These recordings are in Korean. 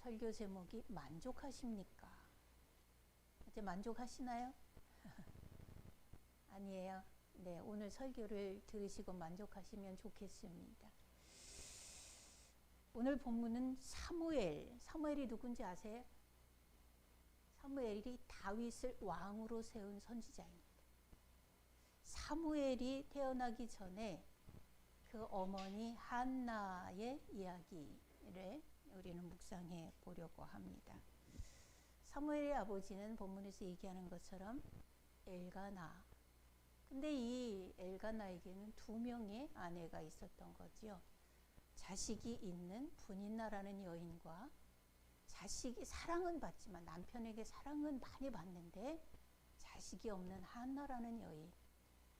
설교 제목이 만족하십니까? 어제 만족하시나요? 아니에요. 네, 오늘 설교를 들으시고 만족하시면 좋겠습니다. 오늘 본문은 사무엘이 누군지 아세요? 사무엘이 다윗을 왕으로 세운 선지자입니다. 사무엘이 태어나기 전에 그 어머니 한나의 이야기를 우리는 묵상해 보려고 합니다. 사무엘의 아버지는 본문에서 얘기하는 것처럼 엘가나. 근데 이 엘가나에게는 2명의 아내가 있었던 거지요. 자식이 있는 분인나라는 여인과 자식이 사랑은 받지만 남편에게 사랑은 많이 받는데 자식이 없는 한나라는 여인.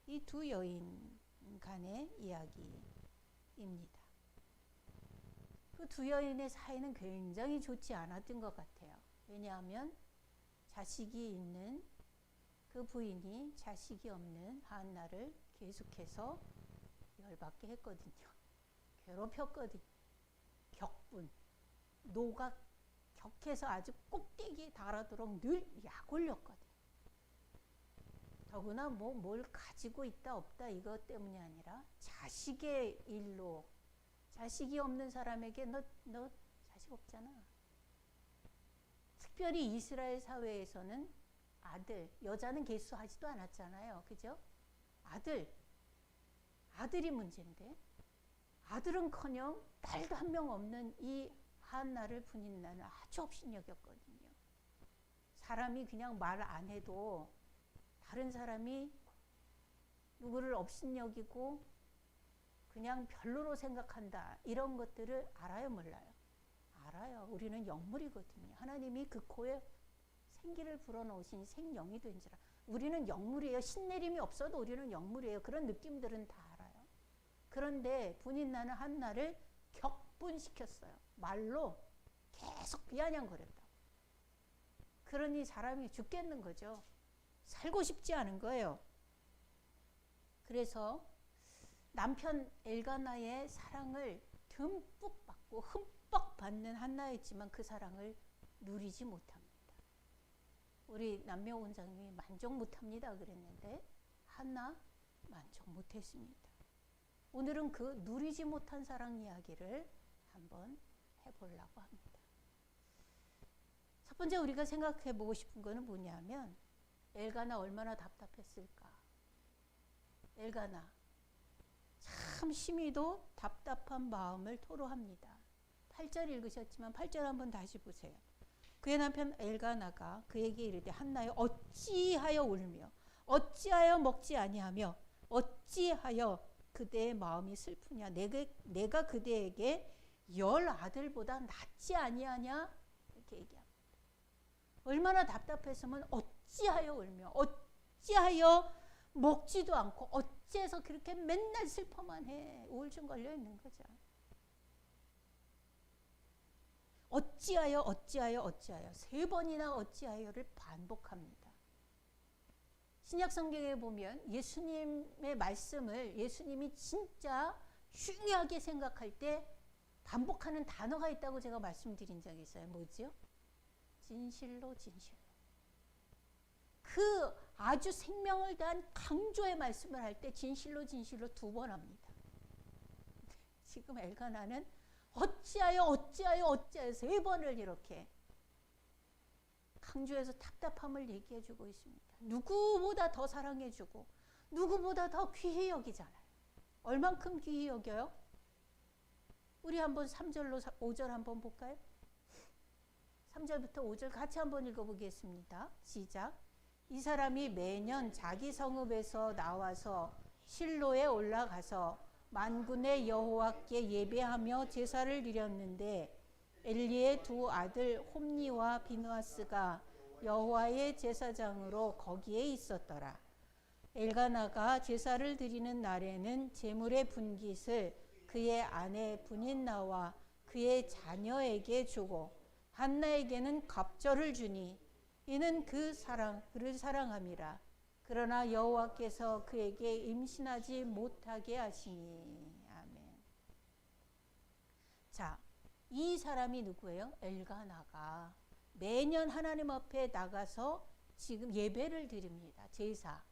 이 2 여인 간의 이야기입니다. 그 2 여인의 사이는 굉장히 좋지 않았던 것 같아요. 왜냐하면 자식이 있는 그 부인이 자식이 없는 한나를 계속해서 열받게 했거든요. 괴롭혔거든요. 격분, 노가 격해서 아주 꼭대기에 달하도록 늘 약 올렸거든요. 더구나 뭘 가지고 있다 없다 이것 때문이 아니라 자식의 일로, 자식이 없는 사람에게 너 자식 없잖아. 특별히 이스라엘 사회에서는 아들, 여자는 계수하지도 않았잖아요. 그죠? 아들이 문제인데 아들은커녕 딸도 한 명 없는 이 한나를 분인나는 아주 업신여겼거든요. 사람이 그냥 말 안 해도 다른 사람이 누구를 업신여기고 그냥 별로로 생각한다. 이런 것들을 알아요, 몰라요? 알아요. 우리는 영물이거든요. 하나님이 그 코에 생기를 불어넣으신 생명이 된지라. 우리는 영물이에요. 신내림이 없어도 우리는 영물이에요. 그런 느낌들은 다 알아요. 그런데 분인나는 한나를 격분시켰어요. 말로 계속 비아냥거렸다. 그러니 사람이 죽겠는 거죠. 살고 싶지 않은 거예요. 그래서 남편 엘가나의 사랑을 듬뿍 받고 흠뻑 받는 한나였지만 그 사랑을 누리지 못합니다. 우리 남묘 원장님이 만족 못합니다 그랬는데 한나 만족 못했습니다. 오늘은 그 누리지 못한 사랑 이야기를 한번 해보려고 합니다. 첫 번째 우리가 생각해 보고 싶은 거는 뭐냐면 엘가나 얼마나 답답했을까. 엘가나 참 심히도 답답한 마음을 토로합니다. 8절 읽으셨지만 8절 한번 다시 보세요. 그의 남편 엘가나가 그에게 이르되 한나여 어찌하여 울며 어찌하여 먹지 아니하며 어찌하여 그대의 마음이 슬프냐. 내가 그대에게 10 아들보다 낫지 아니하냐. 이렇게 얘기합니다. 얼마나 답답했으면 어찌하여 울며 어찌하여 먹지도 않고 어찌해서 그렇게 맨날 슬퍼만 해. 우울증 걸려 있는 거죠. 어찌하여 3번이나 어찌하여를 반복합니다. 신약 성경에 보면 예수님의 말씀을 예수님이 진짜 중요하게 생각할 때 반복하는 단어가 있다고 제가 말씀드린 적이 있어요. 뭐죠? 진실로. 그 아주 생명을 다한 강조의 말씀을 할 때 진실로 2번 합니다. 지금 엘가나는 어찌하여 3번을 이렇게 강조해서 답답함을 얘기해주고 있습니다. 누구보다 더 사랑해주고 누구보다 더 귀히 여기잖아요. 얼만큼 귀히 여겨요? 우리 한번 3절로 5절 한번 볼까요? 3절부터 5절 같이 한번 읽어보겠습니다. 시작. 이 사람이 매년 자기 성읍에서 나와서 실로에 올라가서 만군의 여호와께 예배하며 제사를 드렸는데 엘리의 2 아들 홈니와 비느하스가 여호와의 제사장으로 거기에 있었더라. 엘가나가 제사를 드리는 날에는 제물의 분깃을 그의 아내 분인나와 그의 자녀에게 주고 한나에게는 갑절을 주니 이는 그를 사랑함이라. 그러나 여호와께서 그에게 임신하지 못하게 하시니. 아멘. 자, 이 사람이 누구예요? 엘가나가 매년 하나님 앞에 나가서 지금 예배를 드립니다. 제사.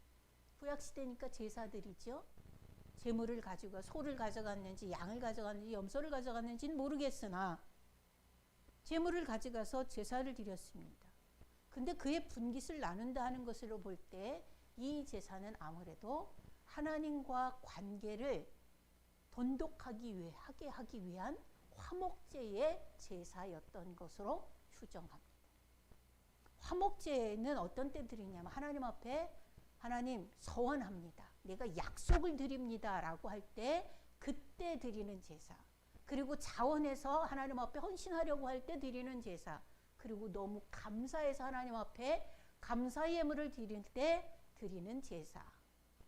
구약시대니까 제사드리죠. 제물을 가지고 소를 가져갔는지 양을 가져갔는지 염소를 가져갔는지는 모르겠으나 제물을 가져가서 제사를 드렸습니다. 근데 그의 분깃을 나눈다 하는 것으로 볼 때 이 제사는 아무래도 하나님과 관계를 돈독하게 하기 위한 화목제의 제사였던 것으로 추정합니다. 화목제는 어떤 때 드리냐면 하나님 앞에 하나님 서원합니다. 내가 약속을 드립니다 라고 할 때 그때 드리는 제사. 그리고 자원해서 하나님 앞에 헌신하려고 할 때 드리는 제사. 그리고 너무 감사해서 하나님 앞에 감사 예물을 드릴 때 드리는 제사.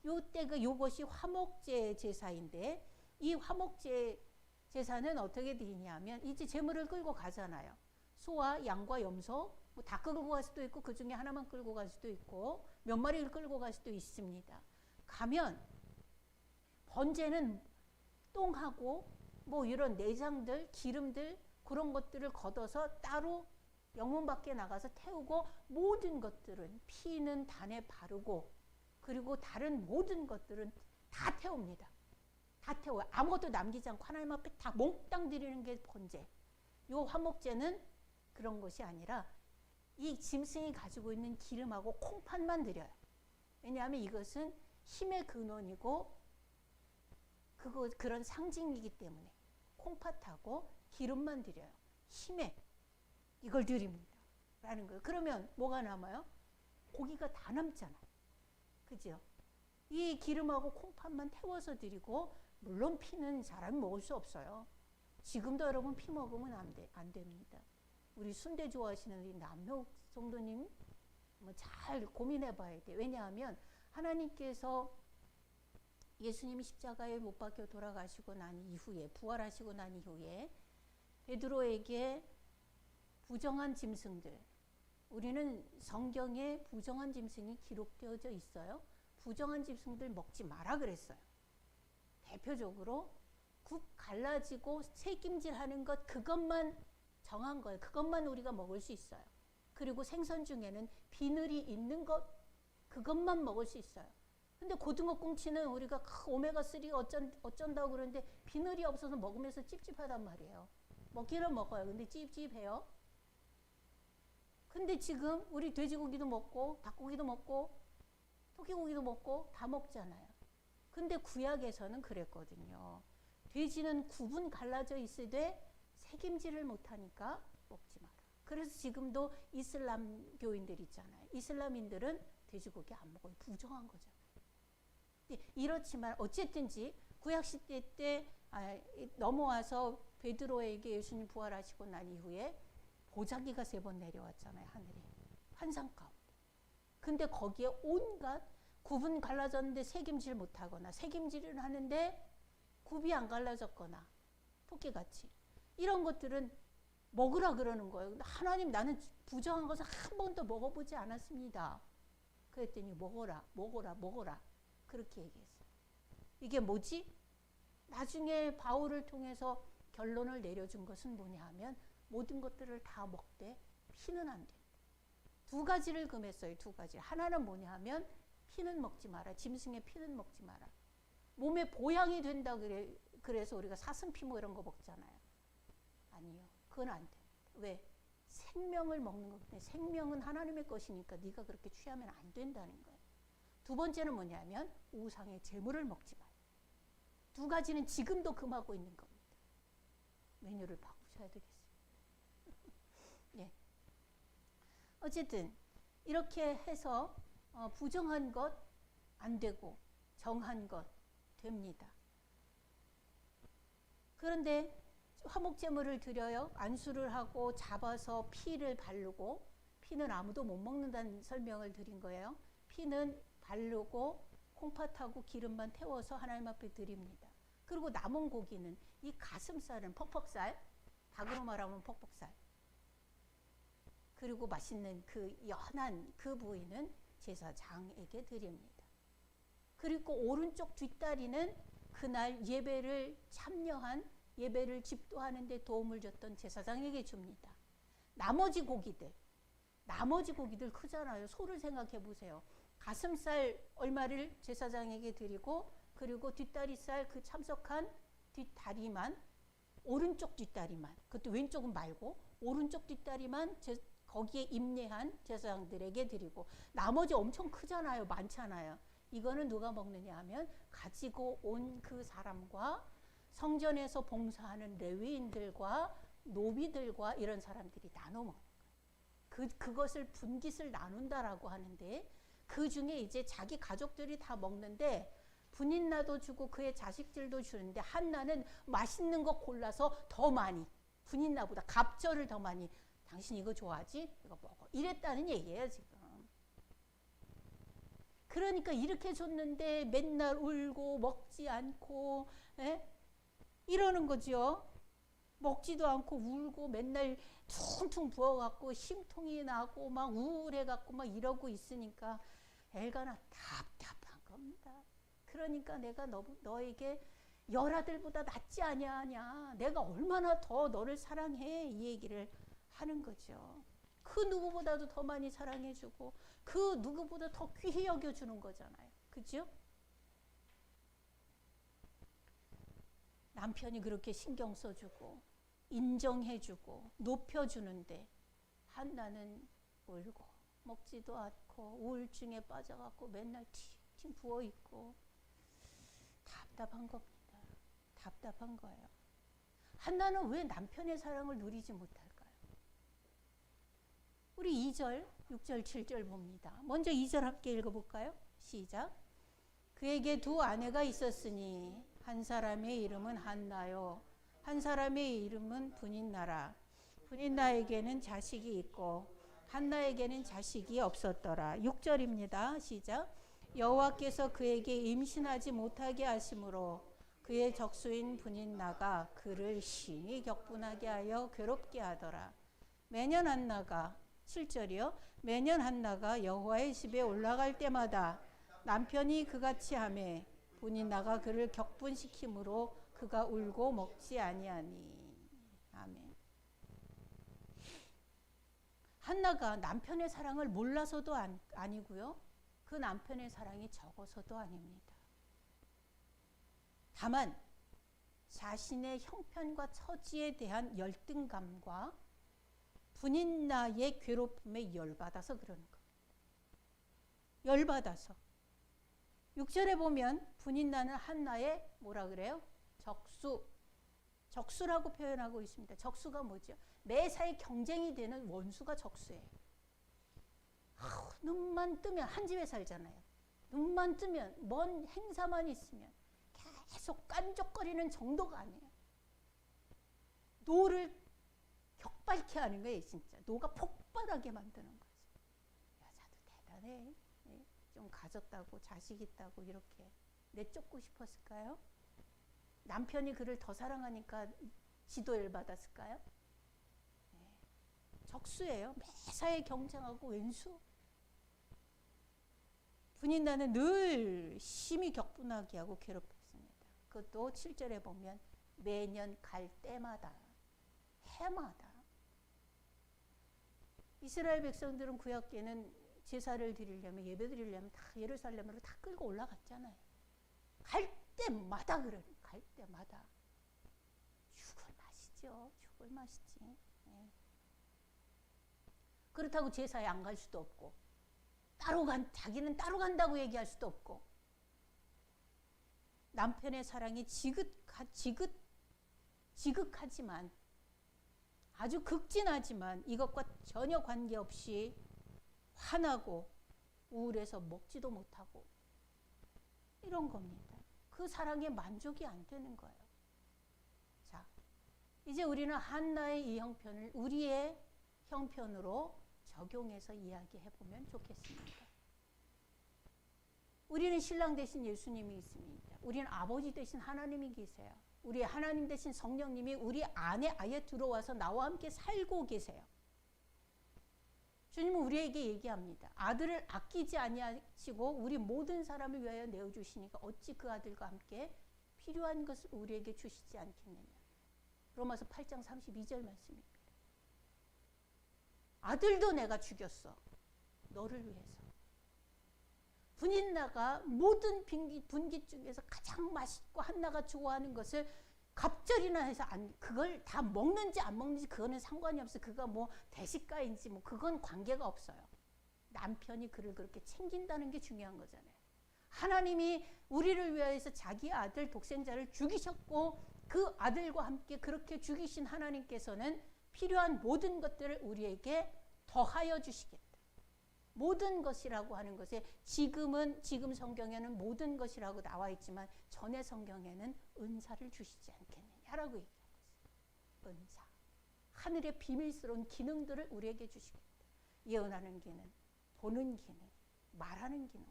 요것이 화목제 제사인데 이 화목제 제사는 어떻게 드리냐면 이제 제물을 끌고 가잖아요. 소와 양과 염소 뭐 다 끌고 갈 수도 있고 그 중에 하나만 끌고 갈 수도 있고 몇 마리를 끌고 갈 수도 있습니다. 가면 번제는 똥하고 뭐 이런 내장들, 기름들 그런 것들을 걷어서 따로 영문 밖에 나가서 태우고 모든 것들은 피는 단에 바르고 그리고 다른 모든 것들은 다 태웁니다. 다 태워요. 아무것도 남기지 않고 하나님 앞에 다 몽땅 드리는 게 번제. 요 화목제는 그런 것이 아니라 이 짐승이 가지고 있는 기름하고 콩팥만 드려요. 왜냐하면 이것은 힘의 근원이고 그런 상징이기 때문에 콩팥하고 기름만 드려요. 힘에 이걸 드립니다. 라는 거예요. 그러면 뭐가 남아요? 고기가 다 남잖아요. 그죠? 이 기름하고 콩팥만 태워서 드리고 물론 피는 사람이 먹을 수 없어요. 지금도 여러분 피 먹으면 안 됩니다. 우리 순대 좋아하시는 우리 남효 성도님 잘 고민해 봐야 돼요. 왜냐하면 하나님께서 예수님이 십자가에 못 박혀 돌아가시고 난 이후에 부활하시고 난 이후에 베드로에게 부정한 짐승들, 우리는 성경에 부정한 짐승이 기록되어져 있어요. 부정한 짐승들 먹지 마라 그랬어요. 대표적으로 굽 갈라지고 새김질하는 것 그것만 정한 거예요. 그것만 우리가 먹을 수 있어요. 그리고 생선 중에는 비늘이 있는 것 그것만 먹을 수 있어요. 근데 고등어 꽁치는 우리가 오메가3 어쩐다고 그러는데 비늘이 없어서 먹으면서 찝찝하단 말이에요. 먹기는 먹어요. 근데 찝찝해요. 근데 지금 우리 돼지고기도 먹고 닭고기도 먹고 토끼고기도 먹고 다 먹잖아요. 근데 구약에서는 그랬거든요. 돼지는 굽은 갈라져 있으되 새김질을 못하니까 먹지 마라. 그래서 지금도 이슬람교인들 있잖아요. 이슬람인들은 돼지고기 안 먹어요. 부정한 거잖아요. 이렇지만 어쨌든지 구약시대 때 넘어와서 베드로에게 예수님 부활하시고 난 이후에 보자기가 3번 내려왔잖아요. 하늘에. 환상 가운데. 근데 거기에 온갖 굽은 갈라졌는데 새김질 못하거나 새김질을 하는데 굽이 안 갈라졌거나 토끼같이 이런 것들은 먹으라 그러는 거예요. 근데 하나님 나는 부정한 것을 한 번도 먹어보지 않았습니다. 그랬더니 먹어라 그렇게 얘기했어요. 이게 뭐지? 나중에 바울을 통해서 결론을 내려준 것은 뭐냐 하면 모든 것들을 다 먹되 피는 안 된다. 2가지를 금했어요. 2가지. 하나는 뭐냐 하면 피는 먹지 마라. 짐승의 피는 먹지 마라. 몸에 보양이 된다 그래서 우리가 사슴피 뭐 이런 거 먹잖아요. 아니요. 그건 안 됩니다. 왜? 생명을 먹는 거기 생명은 하나님의 것이니까 네가 그렇게 취하면 안 된다는 거예요. 2번째는 뭐냐면 우상의 재물을 먹지 마라. 2가지는 지금도 금하고 있는 겁니다. 메뉴를 바꾸셔야 되겠어요. 예. 어쨌든 이렇게 해서 부정한 것 안 되고 정한 것 됩니다. 그런데 화목제물을 드려요. 안수를 하고 잡아서 피를 바르고 피는 아무도 못 먹는다는 설명을 드린 거예요. 피는 바르고 콩팥하고 기름만 태워서 하나님 앞에 드립니다. 그리고 남은 고기는 이 가슴살은 퍽퍽살, 닭으로 말하면 퍽퍽살. 그리고 맛있는 그 연한 그 부위는 제사장에게 드립니다. 그리고 오른쪽 뒷다리는 그날 예배를 참여한 예배를 집도하는데 도움을 줬던 제사장에게 줍니다. 나머지 고기들 크잖아요. 소를 생각해 보세요. 가슴살 얼마를 제사장에게 드리고, 그리고 뒷다리살 그 참석한 뒷다리만, 오른쪽 뒷다리만, 그것도 왼쪽은 말고 오른쪽 뒷다리만 거기에 임례한 제사장들에게 드리고, 나머지 엄청 크잖아요. 많잖아요. 이거는 누가 먹느냐 하면 가지고 온 그 사람과 성전에서 봉사하는 레위인들과 노비들과 이런 사람들이 나눠 먹는 거예요. 그것을 분깃을 나눈다라고 하는데, 그 중에 이제 자기 가족들이 다 먹는데 분인나도 주고 그의 자식들도 주는데, 한나는 맛있는 거 골라서 더 많이, 분인나보다 갑절을 더 많이, 당신 이거 좋아하지? 이거 먹어. 이랬다는 얘기예요 지금. 그러니까 이렇게 줬는데 맨날 울고 먹지 않고, 이러는 거죠. 먹지도 않고 울고 맨날 퉁퉁 부어갖고 심통이 나고 막 우울해갖고 막 이러고 있으니까 엘가나 답답한 겁니다. 그러니까 내가 너에게 열아들보다 낫지 아니하냐, 내가 얼마나 더 너를 사랑해, 이 얘기를 하는 거죠. 그 누구보다도 더 많이 사랑해주고 그 누구보다 더 귀히 여겨주는 거잖아요. 그죠? 남편이 그렇게 신경 써주고 인정해주고 높여주는데 한나는 울고 먹지도 않고 우울증에 빠져갖고 맨날 팅팅 부어있고 답답한 겁니다. 답답한 거예요. 한나는 왜 남편의 사랑을 누리지 못할까요? 우리 2절, 6절, 7절 봅니다. 먼저 2절 함께 읽어볼까요? 시작. 그에게 두 아내가 있었으니 한 사람의 이름은 한나요, 한 사람의 이름은 분인나라. 분인나에게는 자식이 있고 한나에게는 자식이 없었더라. 6절입니다. 시작. 여호와께서 그에게 임신하지 못하게 하심으로 그의 적수인 분인나가 그를 심히 격분하게 하여 괴롭게 하더라. 매년 한나가, 7절이요. 매년 한나가 여호와의 집에 올라갈 때마다 남편이 그같이 하매 분인나가 그를 격분시키므로 그가 울고 먹지 아니하니. 아멘. 한나가 남편의 사랑을 몰라서도 아니고요. 그 남편의 사랑이 적어서도 아닙니다. 다만 자신의 형편과 처지에 대한 열등감과 분인나의 괴롭힘에 열받아서 그러는 겁니다. 열받아서. 6절에 보면 분인나는 한나의 뭐라 그래요? 적수라고 표현하고 있습니다. 적수가 뭐죠? 매사에 경쟁이 되는 원수가 적수예요. 눈만 뜨면, 한 집에 살잖아요. 눈만 뜨면, 먼 행사만 있으면 계속 깐족거리는 정도가 아니에요. 노를 격발케 하는 거예요. 진짜 노가 폭발하게 만드는 거죠. 여자도 대단해. 좀 가졌다고 자식 있다고 이렇게 내쫓고 싶었을까요? 남편이 그를 더 사랑하니까 지도 열받았을까요? 적수예요. 매사에 경쟁하고 왼수. 분인나는 늘 심히 격분하게 하고 괴롭혔습니다. 그것도 7절에 보면 매년 갈 때마다, 해마다. 이스라엘 백성들은 구약 때는 제사를 드리려면, 예배 드리려면 다 예루살렘으로 다 끌고 올라갔잖아요. 갈 때마다 그래. 갈 때마다. 죽을 맛이죠. 죽을 맛이지. 그렇다고 제사에 안 갈 수도 없고, 자기는 따로 간다고 얘기할 수도 없고, 남편의 사랑이 지극하지만, 아주 극진하지만 이것과 전혀 관계없이 화나고 우울해서 먹지도 못하고 이런 겁니다. 그 사랑에 만족이 안 되는 거예요. 자, 이제 우리는 한나의 이 형편을 우리의 형편으로 적용해서 이야기해보면 좋겠습니다. 우리는 신랑 대신 예수님이 있습니다. 우리는 아버지 대신 하나님이 계세요. 우리 하나님 대신 성령님이 우리 안에 아예 들어와서 나와 함께 살고 계세요. 주님은 우리에게 얘기합니다. 아들을 아끼지 아니하시고 우리 모든 사람을 위하여 내어주시니까 어찌 그 아들과 함께 필요한 것을 우리에게 주시지 않겠느냐. 로마서 8장 32절 말씀입니다. 아들도 내가 죽였어. 너를 위해서. 분인나가 모든 분깃 중에서 가장 맛있고 한나가 좋아하는 것을 갑절이나 해서 그걸 다 먹는지 안 먹는지 그거는 상관이 없어. 그가 뭐 대식가인지 뭐 그건 관계가 없어요. 남편이 그를 그렇게 챙긴다는 게 중요한 거잖아요. 하나님이 우리를 위하여서 자기 아들 독생자를 죽이셨고 그 아들과 함께 그렇게 죽이신 하나님께서는 필요한 모든 것들을 우리에게 더하여 주시겠다. 모든 것이라고 하는 것에 지금 성경에는 모든 것이라고 나와 있지만 전의 성경에는 은사를 주시지 않겠느냐라고 얘기하고 있어요. 은사. 하늘의 비밀스러운 기능들을 우리에게 주시겠다. 예언하는 기능, 보는 기능, 말하는 기능,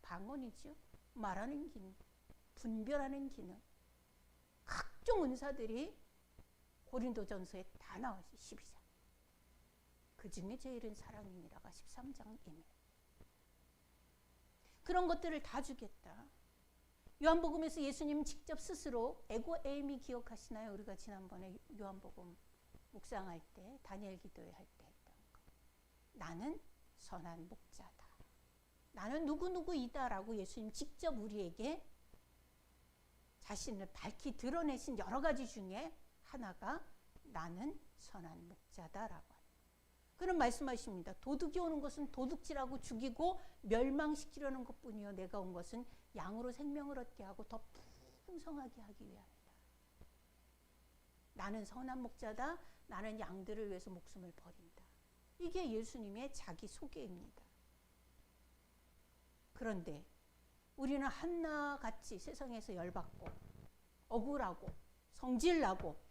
방언이죠. 말하는 기능, 분별하는 기능. 각종 은사들이 고린도전서에 다 나오지. 12장. 그 중에 제일은 사랑이니라가 13장이네. 그런 것들을 다 주겠다. 요한복음에서 예수님 직접 스스로 에고 에이미 기억하시나요? 우리가 지난번에 요한복음 묵상할 때 다니엘 기도회 할 때 했던 거. 나는 선한 목자다. 나는 누구누구이다라고 예수님 직접 우리에게 자신을 밝히 드러내신 여러 가지 중에 하나가 나는 선한 목자다라고. 그런 말씀하십니다. 도둑이 오는 것은 도둑질하고 죽이고 멸망시키려는 것뿐이요 내가 온 것은 양으로 생명을 얻게 하고 더 풍성하게 하기 위함이다. 나는 선한 목자다. 나는 양들을 위해서 목숨을 버린다. 이게 예수님의 자기 소개입니다. 그런데 우리는 한나같이 세상에서 열받고 억울하고 성질나고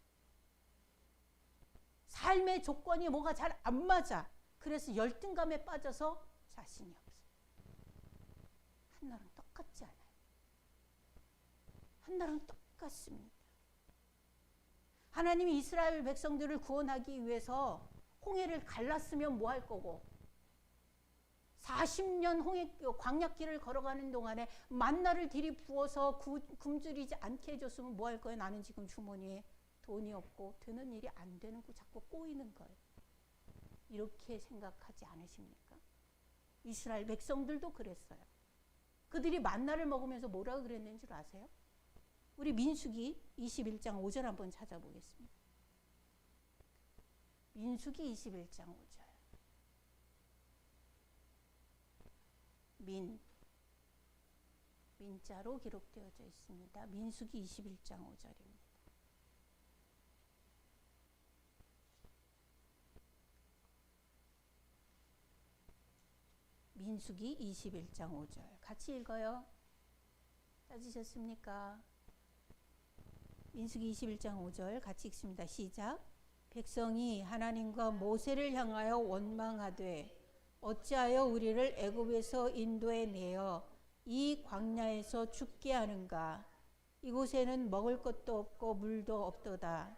삶의 조건이 뭐가 잘 안 맞아. 그래서 열등감에 빠져서 자신이 없어요. 한나랑 똑같지 않아요. 한나랑 똑같습니다. 하나님이 이스라엘 백성들을 구원하기 위해서 홍해를 갈랐으면 뭐 할 거고 40년 광야길을 걸어가는 동안에 만나를 들이부어서 굶주리지 않게 해줬으면 뭐 할 거예요? 나는 지금 주머니에 돈이 없고 드는 일이 안 되는 거 자꾸 꼬이는 거예요. 이렇게 생각하지 않으십니까? 이스라엘 백성들도 그랬어요. 그들이 만나를 먹으면서 뭐라고 그랬는 줄 아세요? 우리 민수기 21장 5절 한번 찾아보겠습니다. 민수기 21장 5절. 민자로 기록되어져 있습니다. 민수기 21장 5절입니다. 민수기 21장 5절 같이 읽어요. 찾으셨습니까? 민수기 21장 5절 같이 읽습니다. 시작. 백성이 하나님과 모세를 향하여 원망하되 어찌하여 우리를 애굽에서 인도해 내어 이 광야에서 죽게 하는가. 이곳에는 먹을 것도 없고 물도 없도다.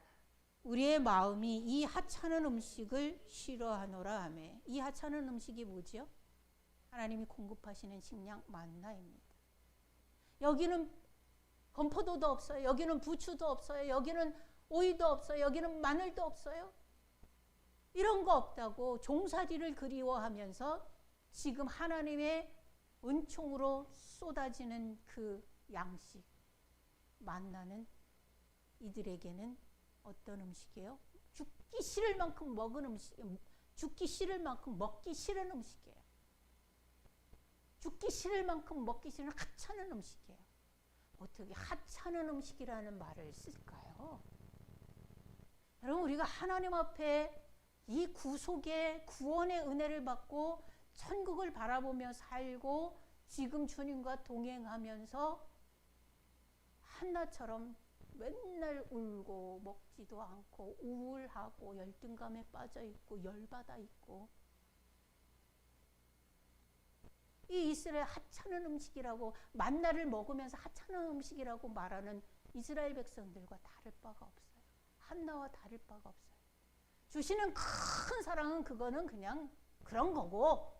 우리의 마음이 이 하찮은 음식을 싫어하노라 하매. 이 하찮은 음식이 뭐지요? 하나님이 공급하시는 식량 만나입니다. 여기는 건포도도 없어요. 여기는 부추도 없어요. 여기는 오이도 없어요. 여기는 마늘도 없어요. 이런 거 없다고 종살이를 그리워하면서 지금 하나님의 은총으로 쏟아지는 그 양식 만나는 이들에게는 어떤 음식이에요? 죽기 싫을 만큼 먹은 음식, 죽기 싫을 만큼 먹기 싫은 음식이에요. 죽기 싫을 만큼 먹기 싫은 하찮은 음식이에요. 어떻게 하찮은 음식이라는 말을 쓸까요? 여러분, 우리가 하나님 앞에 이 구속의 구원의 은혜를 받고 천국을 바라보며 살고 지금 주님과 동행하면서 한나처럼 맨날 울고 먹지도 않고 우울하고 열등감에 빠져 있고 열받아 있고 이 이스라엘 하찮은 음식이라고 만나를 먹으면서 하찮은 음식이라고 말하는 이스라엘 백성들과 다를 바가 없어요. 한나와 다를 바가 없어요. 주시는 큰 사랑은 그거는 그냥 그런 거고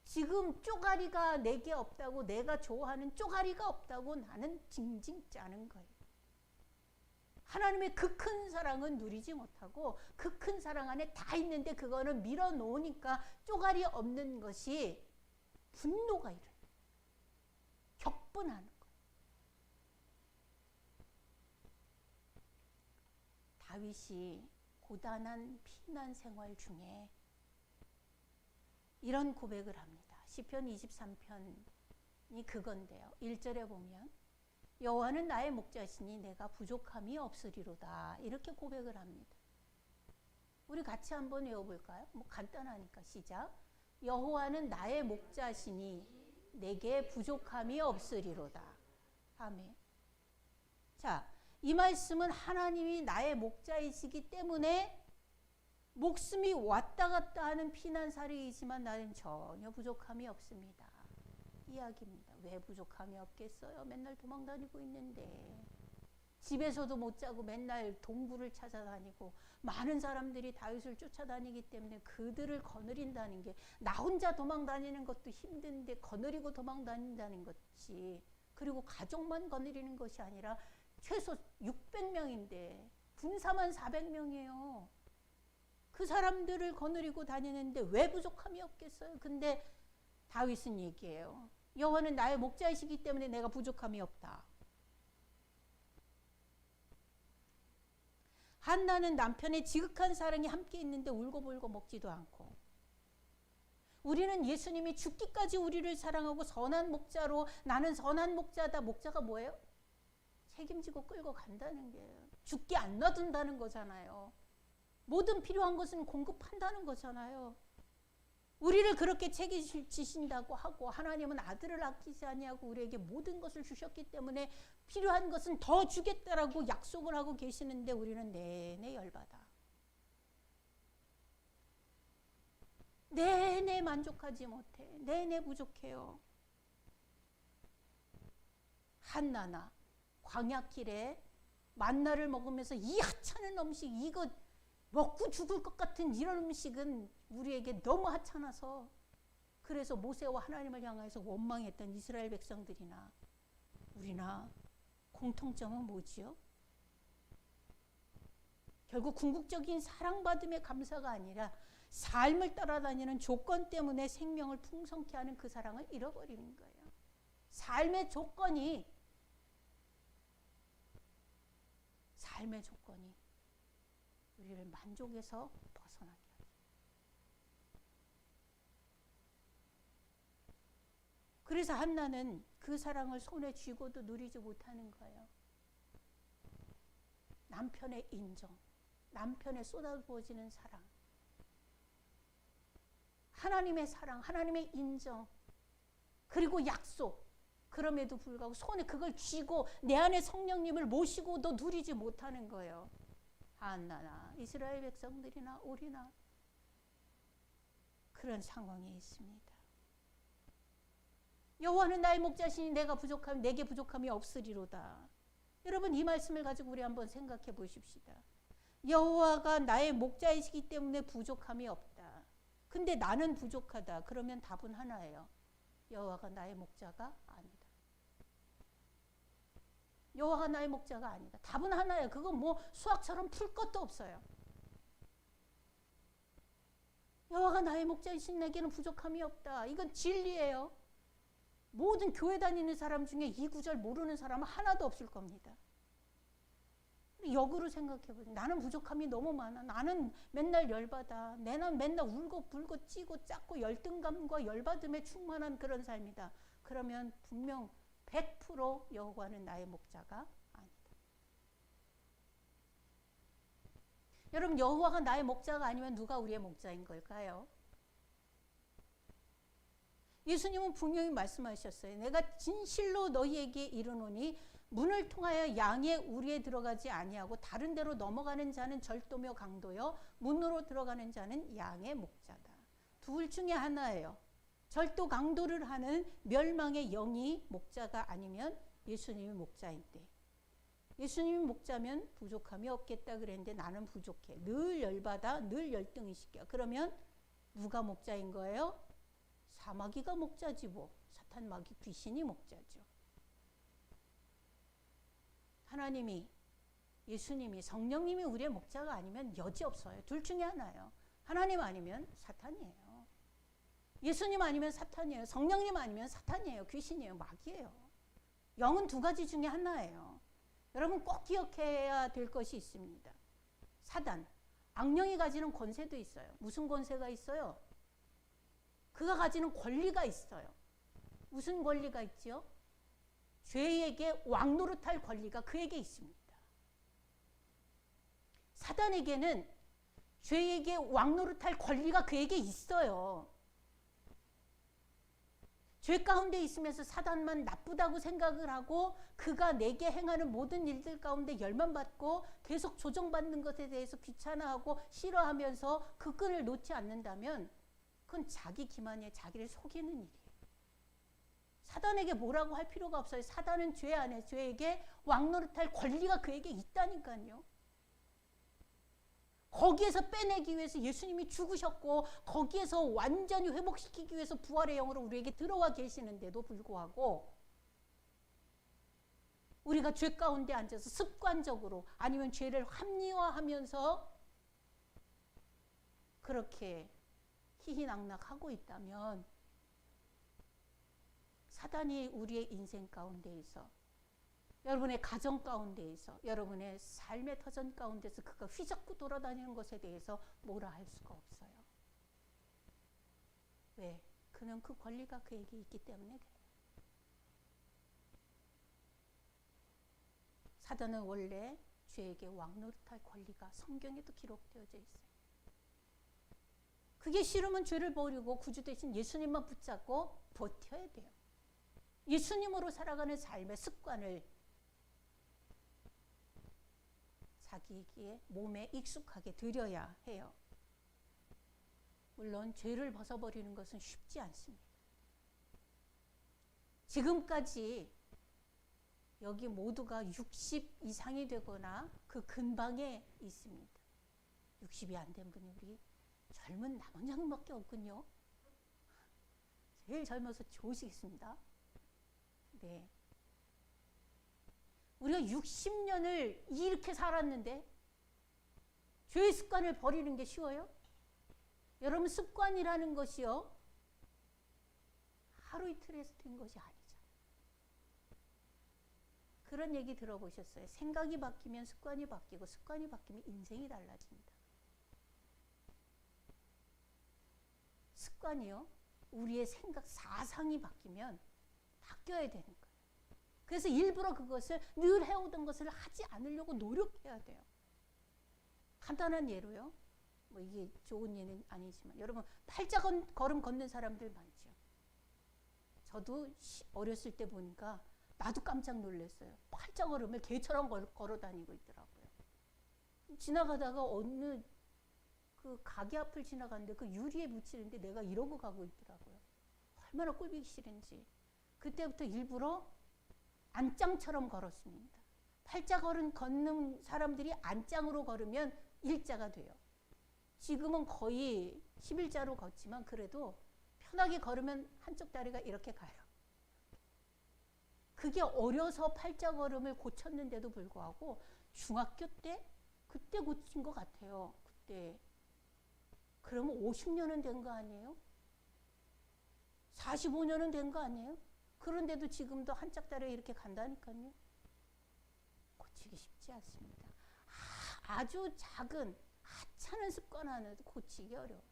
지금 쪼가리가 내게 없다고 내가 좋아하는 쪼가리가 없다고 나는 징징 짜는 거예요. 하나님의 그 큰 사랑은 누리지 못하고 그 큰 사랑 안에 다 있는데 그거는 밀어놓으니까 쪼가리 없는 것이 분노가 일어나요. 격분하는 거예요. 다윗이 고단한 피난 생활 중에 이런 고백을 합니다. 시편 23편이 그건데요. 1절에 보면 여호와는 나의 목자시니 내가 부족함이 없으리로다. 이렇게 고백을 합니다. 우리 같이 한번 외워볼까요? 뭐 간단하니까 시작. 여호와는 나의 목자시니 내게 부족함이 없으리로다. 아멘. 자, 이 말씀은 하나님이 나의 목자이시기 때문에 목숨이 왔다 갔다 하는 피난살이이지만 나는 전혀 부족함이 없습니다. 이야기입니다. 왜 부족함이 없겠어요? 맨날 도망다니고 있는데. 집에서도 못 자고 맨날 동굴을 찾아다니고 많은 사람들이 다윗을 쫓아다니기 때문에 그들을 거느린다는 게 나 혼자 도망다니는 것도 힘든데 거느리고 도망다닌다는 것이, 그리고 가족만 거느리는 것이 아니라 최소 600명인데 군사만 400명이에요. 그 사람들을 거느리고 다니는데 왜 부족함이 없겠어요? 근데 다윗은 얘기해요. 여호와는 나의 목자이시기 때문에 내가 부족함이 없다. 한나는 남편의 지극한 사랑이 함께 있는데 울고불고 먹지도 않고, 우리는 예수님이 죽기까지 우리를 사랑하고 선한 목자로, 나는 선한 목자다. 목자가 뭐예요? 책임지고 끌고 간다는 게, 죽게 안 놔둔다는 거잖아요. 모든 필요한 것은 공급한다는 거잖아요. 우리를 그렇게 책임지신다고 하고 하나님은 아들을 아끼지 아니하고 우리에게 모든 것을 주셨기 때문에 필요한 것은 더 주겠다라고 약속을 하고 계시는데 우리는 내내 열받아. 내내 만족하지 못해. 내내 부족해요. 한나나 광야길에 만나를 먹으면서 이 하찮은 음식, 이거 먹고 죽을 것 같은 이런 음식은 우리에게 너무 하찮아서, 그래서 모세와 하나님을 향해서 원망했던 이스라엘 백성들이나 우리나 공통점은 뭐지요? 결국 궁극적인 사랑받음의 감사가 아니라 삶을 따라다니는 조건 때문에 생명을 풍성케 하는 그 사랑을 잃어버리는 거예요. 삶의 조건이 우리를 만족에서 벗어나게 하죠. 그래서 한나는 그 사랑을 손에 쥐고도 누리지 못하는 거예요. 남편의 인정, 남편의 쏟아부어지는 사랑, 하나님의 사랑, 하나님의 인정, 그리고 약속, 그럼에도 불구하고 손에 그걸 쥐고 내 안에 성령님을 모시고도 누리지 못하는 거예요. 한나나 이스라엘 백성들이나 우리나 그런 상황에 있습니다. 여호와는 나의 목자시니 내게 부족함이 없으리로다. 여러분, 이 말씀을 가지고 우리 한번 생각해 보십시다. 여호와가 나의 목자이시기 때문에 부족함이 없다. 근데 나는 부족하다. 그러면 답은 하나예요. 여호와가 나의 목자가 아니다. 여호와가 나의 목자가 아니다. 답은 하나예요. 그건 뭐 수학처럼 풀 것도 없어요. 여호와가 나의 목자이신 내게는 부족함이 없다. 이건 진리예요. 모든 교회 다니는 사람 중에 이 구절 모르는 사람은 하나도 없을 겁니다. 역으로 생각해보세요. 나는 부족함이 너무 많아. 나는 맨날 열받아. 나는 맨날 울고 불고 찌고 짰고 열등감과 열받음에 충만한 그런 삶이다. 그러면 분명 100% 여호와는 나의 목자가 아니다. 여러분, 여호와가 나의 목자가 아니면 누가 우리의 목자인 걸까요? 예수님은 분명히 말씀하셨어요. 내가 진실로 너희에게 이르노니 문을 통하여 양의 우리에 들어가지 아니하고 다른 데로 넘어가는 자는 절도며 강도요, 문으로 들어가는 자는 양의 목자다. 둘 중에 하나예요. 절도 강도를 하는 멸망의 영이 목자가 아니면 예수님이 목자인 때, 예수님이 목자면 부족함이 없겠다 그랬는데 나는 부족해. 늘 열받아. 늘 열등의식이야. 그러면 누가 목자인 거예요? 사마귀가 목자지 뭐. 사탄, 마귀, 귀신이 목자죠. 하나님이 예수님이 성령님이 우리의 목자가 아니면 여지없어요. 둘 중에 하나예요. 하나님 아니면 사탄이에요. 예수님 아니면 사탄이에요. 성령님 아니면 사탄이에요. 귀신이에요. 마귀예요. 영은 두 가지 중에 하나예요. 여러분 꼭 기억해야 될 것이 있습니다. 사단, 악령이 가지는 권세도 있어요. 무슨 권세가 있어요? 그가 가지는 권리가 있어요. 무슨 권리가 있죠? 죄에게 왕노릇할 권리가 그에게 있습니다. 사단에게는 죄에게 왕노릇할 권리가 그에게 있어요. 죄 가운데 있으면서 사단만 나쁘다고 생각을 하고 그가 내게 행하는 모든 일들 가운데 열만받고 계속 조정받는 것에 대해서 귀찮아하고 싫어하면서 그 끈을 놓지 않는다면 그건 자기 기만에 자기를 속이는 일이에요. 사단에게 뭐라고 할 필요가 없어요. 사단은 죄 안에 죄에게 왕노릇할 권리가 그에게 있다니까요. 거기에서 빼내기 위해서 예수님이 죽으셨고 거기에서 완전히 회복시키기 위해서 부활의 영으로 우리에게 들어와 계시는데도 불구하고 우리가 죄 가운데 앉아서 습관적으로 아니면 죄를 합리화하면서 그렇게 희희낙낙하고 있다면 사단이 우리의 인생 가운데에서 여러분의 가정 가운데에서 여러분의 삶의 터전 가운데서 그가 휘젓고 돌아다니는 것에 대해서 뭐라 할 수가 없어요. 왜? 그는 그 권리가 그에게 있기 때문에 그래요. 사단은 원래 죄에게 왕노릇할 권리가 성경에도 기록되어져 있어요. 그게 싫으면 죄를 버리고 구주 대신 예수님만 붙잡고 버텨야 돼요. 예수님으로 살아가는 삶의 습관을 자기의 몸에 익숙하게 들여야 해요. 물론 죄를 벗어버리는 것은 쉽지 않습니다. 지금까지 여기 모두가 60 이상이 되거나 그 근방에 있습니다. 60이 안 된 분이 우리 젊은 남원장님밖에 없군요. 제일 젊어서 좋으시겠습니다. 네. 우리가 60년을 이렇게 살았는데 죄의 습관을 버리는 게 쉬워요? 여러분 습관이라는 것이요 하루 이틀에서 된 것이 아니죠. 그런 얘기 들어보셨어요? 생각이 바뀌면 습관이 바뀌고 습관이 바뀌면 인생이 달라집니다. 습관이요 우리의 생각 사상이 바뀌면 바뀌어야 되는 거예요. 그래서 일부러 그것을 늘 해오던 것을 하지 않으려고 노력해야 돼요. 간단한 예로요. 뭐 이게 좋은 예는 아니지만 여러분 팔자걸음 걷는 사람들 많죠. 저도 어렸을 때 보니까 나도 깜짝 놀랐어요. 팔자걸음을 개처럼 걸어 다니고 있더라고요. 지나가다가 어느 그 가게 앞을 지나갔는데 그 유리에 묻히는데 내가 이러고 가고 있더라고요. 얼마나 꼴보기 싫은지. 그때부터 일부러 안짱처럼 걸었습니다. 팔자걸음 걷는 사람들이 안짱으로 걸으면 일자가 돼요. 지금은 거의 11자로 걷지만 그래도 편하게 걸으면 한쪽 다리가 이렇게 가요. 그게 어려서 팔자걸음을 고쳤는데도 불구하고 중학교 때 그때 고친 것 같아요. 그때. 그러면 50년은 된 거 아니에요? 45년은 된 거 아니에요? 그런데도 지금도 한짝 다리가 이렇게 간다니까요. 고치기 쉽지 않습니다. 아주 작은 하찮은 습관 하나도 고치기 어려워요.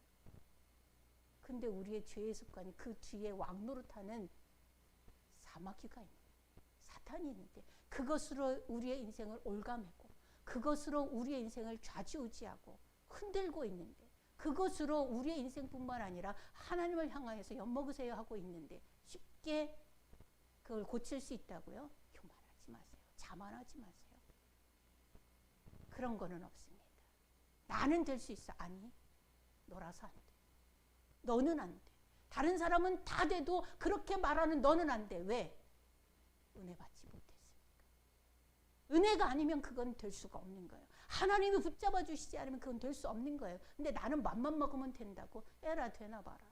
근데 우리의 죄의 습관이 그 뒤에 왕노릇하는 사마귀가 있는데 사탄이 있는데 그것으로 우리의 인생을 올가매고 그것으로 우리의 인생을 좌지우지하고 흔들고 있는데 그것으로 우리의 인생뿐만 아니라 하나님을 향하여서 엿먹으세요 하고 있는데 쉽게 그걸 고칠 수 있다고요? 교만하지 마세요. 자만하지 마세요. 그런 거는 없습니다. 나는 될 수 있어. 아니, 너라서 안 돼. 너는 안 돼. 다른 사람은 다 돼도 그렇게 말하는 너는 안 돼. 왜? 은혜 받지 못했으니까. 은혜가 아니면 그건 될 수가 없는 거예요. 하나님이 붙잡아 주시지 않으면 그건 될 수 없는 거예요. 근데 나는 맘만 먹으면 된다고. 에라 되나 봐라.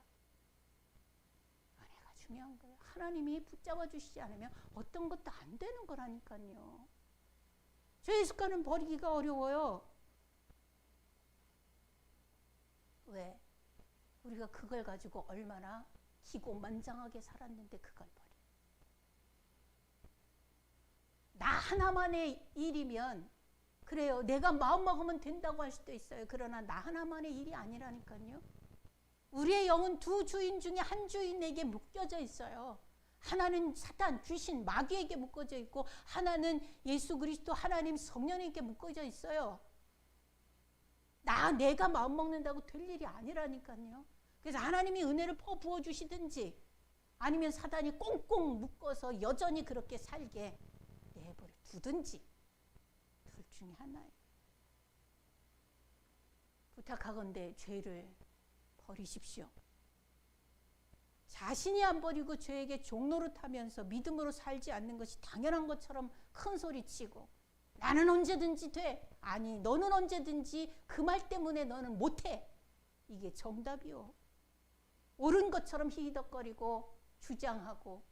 은혜가 중요한 거예요. 하나님이 붙잡아 주시지 않으면 어떤 것도 안 되는 거라니까요. 죄의 습관은 버리기가 어려워요. 왜? 우리가 그걸 가지고 얼마나 기고만장하게 살았는데 그걸 버려. 나 하나만의 일이면 그래요. 내가 마음먹으면 된다고 할 수도 있어요. 그러나 나 하나만의 일이 아니라니까요. 우리의 영은 두 주인 중에 한 주인에게 묶여져 있어요. 하나는 사탄, 귀신, 마귀에게 묶어져 있고 하나는 예수 그리스도 하나님 성령에게 묶어져 있어요. 내가 마음먹는다고 될 일이 아니라니까요. 그래서 하나님이 은혜를 부어 주시든지 아니면 사단이 꽁꽁 묶어서 여전히 그렇게 살게 내버려 두든지 둘 중에 하나예요. 부탁하건대 죄를 버리십시오. 자신이 안 버리고 죄에게 종노릇하면서 믿음으로 살지 않는 것이 당연한 것처럼 큰 소리치고 나는 언제든지 돼. 아니 너는 언제든지 그 말 때문에 너는 못해. 이게 정답이요. 옳은 것처럼 히히덕거리고 주장하고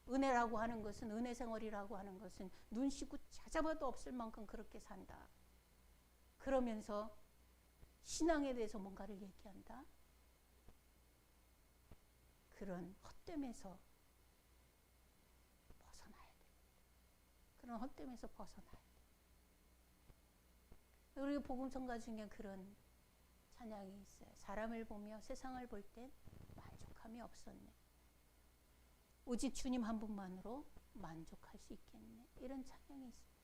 은혜라고 하는 것은 은혜 생활이라고 하는 것은 눈 씻고 찾아봐도 없을 만큼 그렇게 산다. 그러면서 신앙에 대해서 뭔가를 얘기한다. 그런 헛됨에서 벗어나야 됩니다. 그런 헛됨에서 벗어나야 돼요. 우리 복음성가 중에 그런 찬양이 있어요. 사람을 보며 세상을 볼 땐 만족함이 없었네. 오직 주님 한 분만으로 만족할 수 있겠네. 이런 찬양이 있습니다.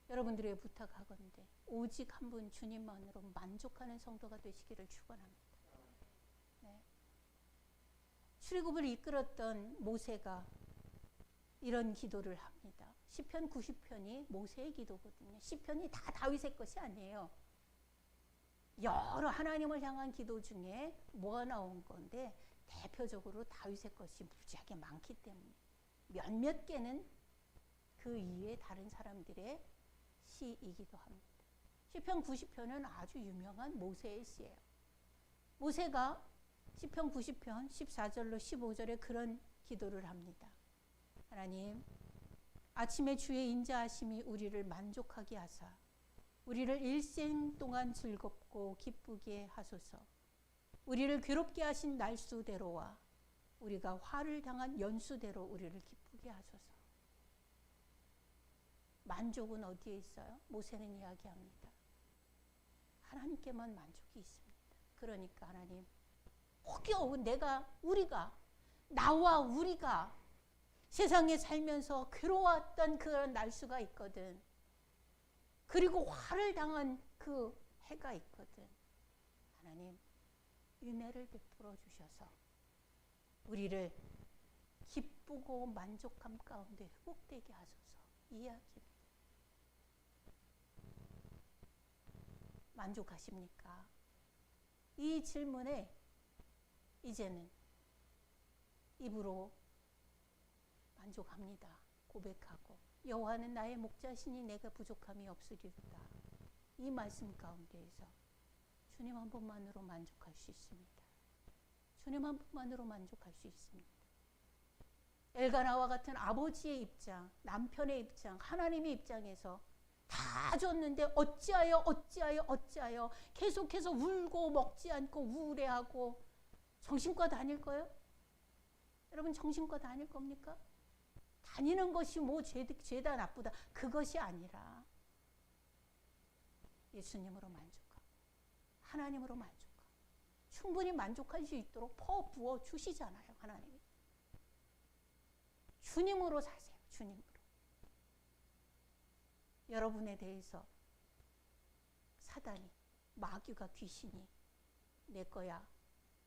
여러분들에게 부탁하건대 오직 한 분 주님만으로 만족하는 성도가 되시기를 축원합니다. 네. 출애굽을 이끌었던 모세가 이런 기도를 합니다. 시편 90편이 모세의 기도거든요. 시편이 다 다윗의 것이 아니에요. 여러 하나님을 향한 기도 중에 모아 나온 건데 대표적으로 다윗의 것이 무지하게 많기 때문에 몇몇 개는 그 이외에 다른 사람들의 시이기도 합니다. 시편 90편은 아주 유명한 모세의 시예요. 모세가 시편 90편 14절로 15절에 그런 기도를 합니다. 하나님, 아침에 주의 인자하심이 우리를 만족하게 하사 우리를 일생 동안 즐겁고 기쁘게 하소서. 우리를 괴롭게 하신 날수대로와 우리가 화를 당한 연수대로 우리를 기쁘게 하소서. 만족은 어디에 있어요? 모세는 이야기합니다. 하나님께만 만족이 있습니다. 그러니까 하나님, 혹여 나와 우리가 세상에 살면서 괴로웠던 그런 날수가 있거든. 그리고 화를 당한 그 해가 있거든. 하나님, 은혜를 베풀어 주셔서 우리를 기쁘고 만족함 가운데 회복되게 하소서. 이 이야기입니다. 만족하십니까? 이 질문에 이제는 입으로 만족합니다. 고백하고 여호와는 나의 목자시니 내가 부족함이 없으리로다. 이 말씀 가운데에서 주님 한 분만으로 만족할 수 있습니다. 주님 한 분만으로 만족할 수 있습니다. 엘가나와 같은 아버지의 입장, 남편의 입장, 하나님의 입장에서 다 줬는데 어찌하여 계속해서 울고 먹지 않고 우울해하고 정신과 다닐 거예요? 여러분 정신과 다닐 겁니까? 다니는 것이 뭐 죄다 나쁘다 그것이 아니라 예수님으로 만족하고 하나님으로 만족하고 충분히 만족할 수 있도록 부어 주시잖아요. 하나님이. 주님으로 사세요. 주님으로. 여러분에 대해서 사단이 마귀가 귀신이 내 거야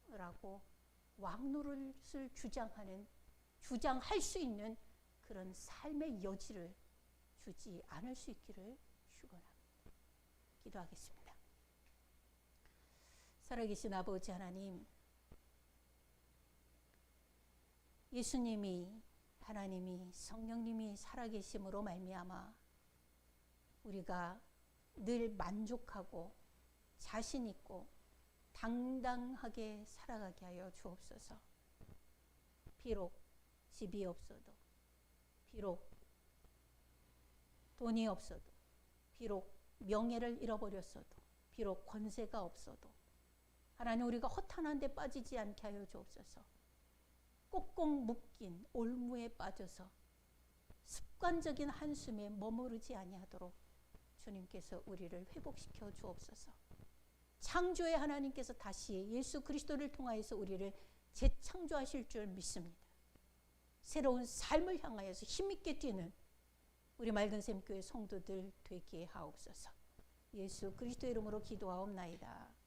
라고 왕노릇을 주장할 수 있는 그런 삶의 여지를 주지 않을 수 있기를 축원합니다. 기도하겠습니다. 살아계신 아버지 하나님, 예수님이 하나님이 성령님이 살아계심으로 말미암아 우리가 늘 만족하고 자신 있고 당당하게 살아가게 하여 주옵소서. 비록 집이 없어도, 비록 돈이 없어도, 비록 명예를 잃어버렸어도, 비록 권세가 없어도 하나님, 우리가 허탄한 데 빠지지 않게 하여 주옵소서. 꼭꼭 묶인 올무에 빠져서 습관적인 한숨에 머무르지 아니하도록 주님께서 우리를 회복시켜 주옵소서. 창조의 하나님께서 다시 예수 그리스도를 통하여서 우리를 재창조하실 줄 믿습니다. 새로운 삶을 향하여서 힘있게 뛰는 우리 맑은샘 교회 성도들 되게 하옵소서. 예수 그리스도의 이름으로 기도하옵나이다.